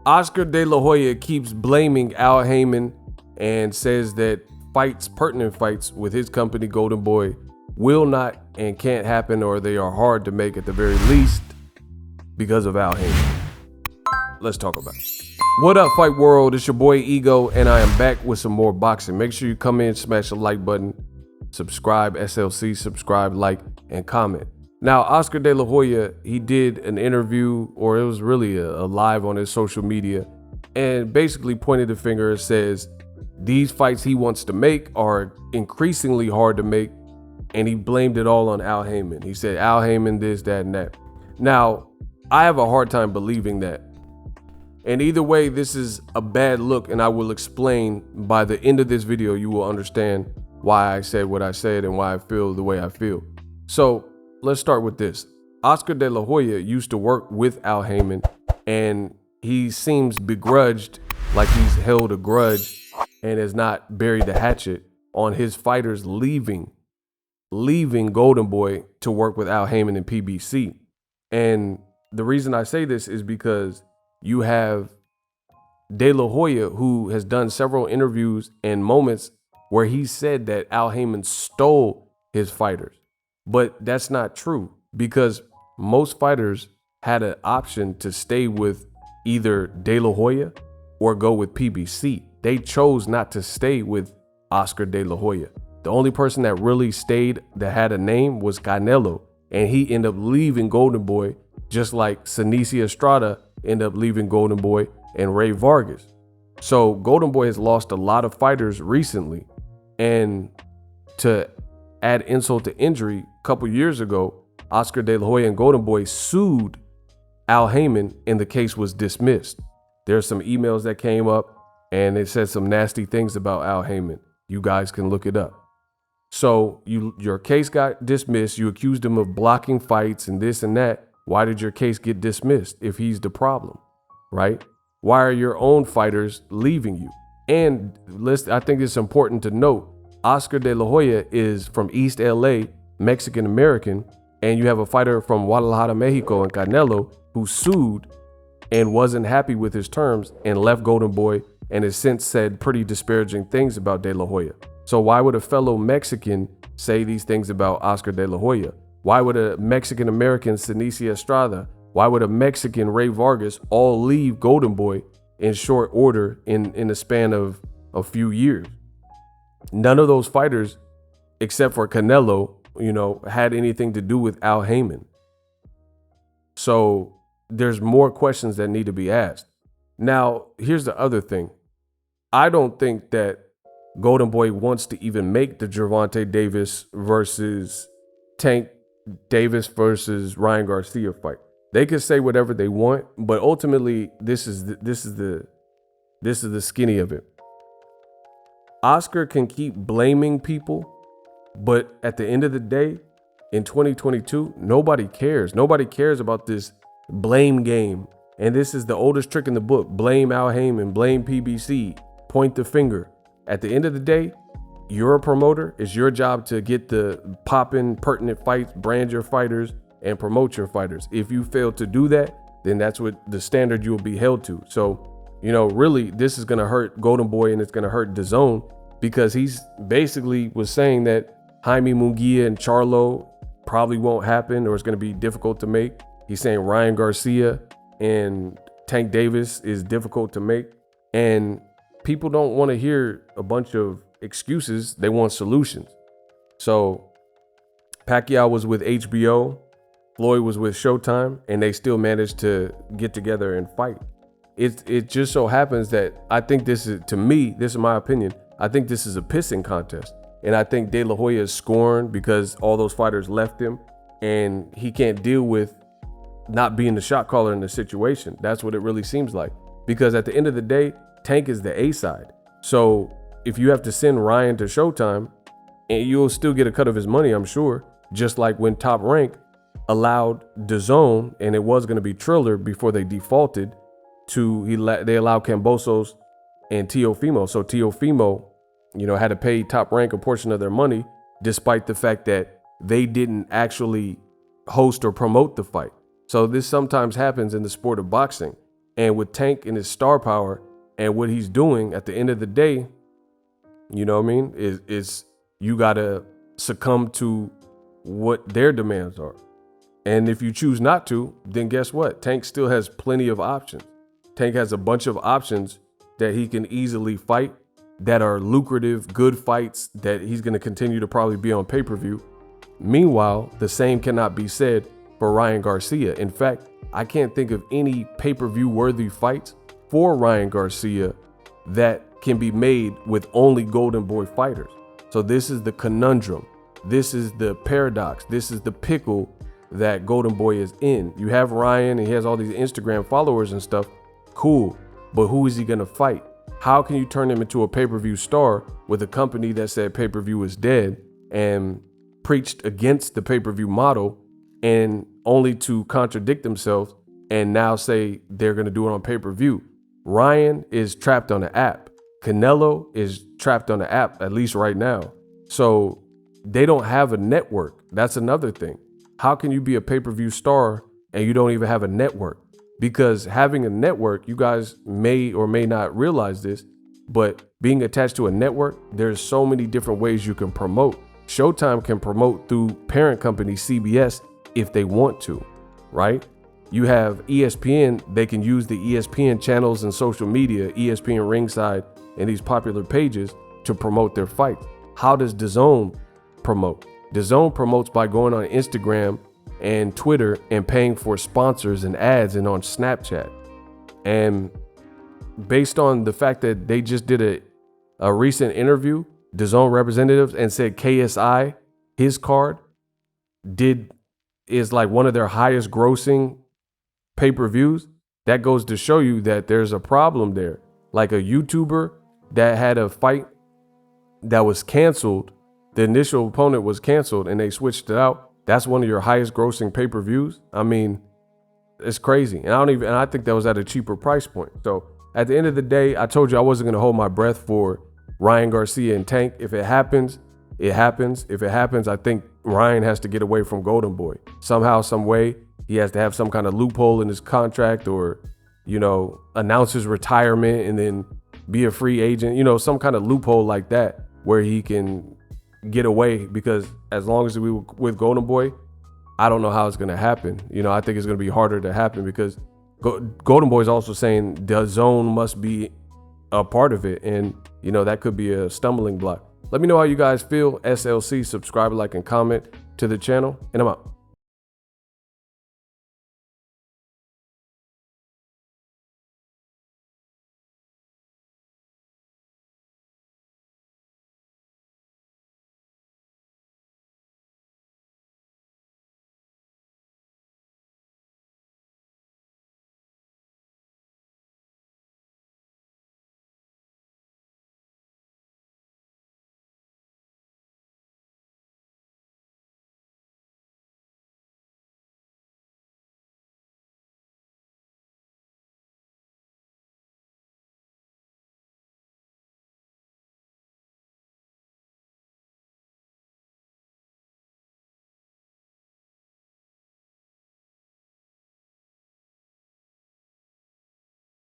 Oscar De La Hoya keeps blaming Al Heyman and says that pertinent fights with his company, Golden Boy, will not and can't happen, or they are hard to make at the very least because of Al Heyman. Let's talk about it. What up, Fight World? It's your boy Ego, and I am back with some more boxing. Make sure you come in, smash the like button, subscribe, SLC, subscribe, like, and comment. Now, Oscar De La Hoya, he did an interview, or it was really a live on his social media, and basically pointed the finger and says these fights he wants to make are increasingly hard to make, and he blamed it all on Al Heyman. He said Al Heyman this, that, and that. Now, I have a hard time believing that. And either way, this is a bad look, and I will explain by the end of this video. You will understand why I said what I said and why I feel the way I feel. So let's start with this. Oscar De La Hoya used to work with Al Heyman, and he seems begrudged, like he's held a grudge and has not buried the hatchet on his fighters leaving Golden Boy to work with Al Heyman and PBC. And the reason I say this is because you have De La Hoya, who has done several interviews and moments where he said that Al Heyman stole his fighters. But that's not true, because most fighters had an option to stay with either De La Hoya or go with PBC. They chose not to stay with Oscar De La Hoya. The only person that really stayed that had a name was Canelo, and he ended up leaving Golden Boy, just like Kenichi Estrada ended up leaving Golden Boy and Ray Vargas. So Golden Boy has lost a lot of fighters recently, and to add insult to injury, a couple years ago, Oscar De La Hoya and Golden Boy sued Al Heyman, and the case was dismissed. There are some emails that came up, and it said some nasty things about Al Heyman. You guys can look it up. So your case got dismissed. You accused him of blocking fights and this and that. Why did your case get dismissed if he's the problem, right? Why are your own fighters leaving you? And I think it's important to note, Oscar De La Hoya is from East LA, Mexican American, and you have a fighter from Guadalajara, Mexico, and Canelo, who sued and wasn't happy with his terms and left Golden Boy, and has since said pretty disparaging things about De La Hoya. So why would a fellow Mexican say these things about Oscar De La Hoya? Why would a Mexican American Kenichi Estrada, why would a Mexican Ray Vargas all leave Golden Boy in short order in the span of a few years? None of those fighters, except for Canelo, had anything to do with Al Heyman. So there's more questions that need to be asked. Now, here's the other thing. I don't think that Golden Boy wants to even make the Gervonta Davis versus Tank Davis versus Ryan Garcia fight. They could say whatever they want, but ultimately this is the skinny of it. Oscar can keep blaming people, but at the end of the day, in 2022, nobody cares. Nobody cares about this blame game. And this is the oldest trick in the book. Blame Al Heyman, blame PBC, point the finger. At the end of the day, you're a promoter. It's your job to get the poppin', pertinent fights, brand your fighters, and promote your fighters. If you fail to do that, then that's what the standard you will be held to. So, really, this is going to hurt Golden Boy, and it's going to hurt DAZN, because he's basically was saying that Jaime Munguia and Charlo probably won't happen, or it's going to be difficult to make. He's saying Ryan Garcia and Tank Davis is difficult to make. And people don't want to hear a bunch of excuses. They want solutions. So Pacquiao was with HBO, Floyd was with Showtime, and they still managed to get together and fight. It just so happens that I think this is my opinion, I think this is a pissing contest. And I think De La Hoya is scorned because all those fighters left him, and he can't deal with not being the shot caller in the situation. That's what it really seems like. Because at the end of the day, Tank is the A side. So if you have to send Ryan to Showtime, and you'll still get a cut of his money, I'm sure, just like when Top Rank allowed DAZN, and it was going to be Triller before they defaulted they allowed Cambosos and Teofimo. So Teofimo, had to pay Top Rank a portion of their money, despite the fact that they didn't actually host or promote the fight. So this sometimes happens in the sport of boxing. And with Tank and his star power and what he's doing at the end of the day, you know what I mean? Is you got to succumb to what their demands are. And if you choose not to, then guess what? Tank still has plenty of options. Tank has a bunch of options that he can easily fight that are lucrative, good fights that he's going to continue to probably be on pay-per-view. Meanwhile, the same cannot be said for Ryan Garcia. In fact, I can't think of any pay-per-view worthy fights for Ryan Garcia that can be made with only Golden Boy fighters. So this is the conundrum. This is the paradox. This is the pickle that Golden Boy is in. You have Ryan and he has all these Instagram followers and stuff. Cool. But who is he going to fight? How can you turn him into a pay-per-view star with a company that said pay-per-view is dead and preached against the pay-per-view model, and only to contradict themselves and now say they're going to do it on pay-per-view? Ryan is trapped on the app. Canelo is trapped on the app, at least right now. So they don't have a network. That's another thing. How can you be a pay-per-view star and you don't even have a network? Because having a network, you guys may or may not realize this, but being attached to a network, there's so many different ways you can promote. Showtime can promote through parent company CBS if they want to, right? You have ESPN, they can use the ESPN channels and social media, ESPN Ringside, and these popular pages to promote their fights. How does DAZN promote? DAZN promotes by going on Instagram and Twitter and paying for sponsors and ads and on Snapchat. And based on the fact that they just did a recent interview, DAZN representatives, and said KSI, his card, is like one of their highest grossing pay-per-views. That goes to show you that there's a problem there. Like a YouTuber that had a fight that was canceled, the initial opponent was canceled and they switched it out. That's one of your highest grossing pay-per-views. I mean, it's crazy. And I think that was at a cheaper price point. So at the end of the day, I told you I wasn't going to hold my breath for Ryan Garcia and Tank. If it happens, it happens. If it happens, I think Ryan has to get away from Golden Boy. Somehow, some way, he has to have some kind of loophole in his contract, or, you know, announce his retirement and then be a free agent, you know, some kind of loophole like that where he can get away. Because as long as we were with Golden Boy, I don't know how it's going to happen. You know, I think it's going to be harder to happen because Golden Boy is also saying DAZN must be a part of it. And, you know, that could be a stumbling block. Let me know how you guys feel. SLC, subscribe, like, and comment to the channel, and I'm out.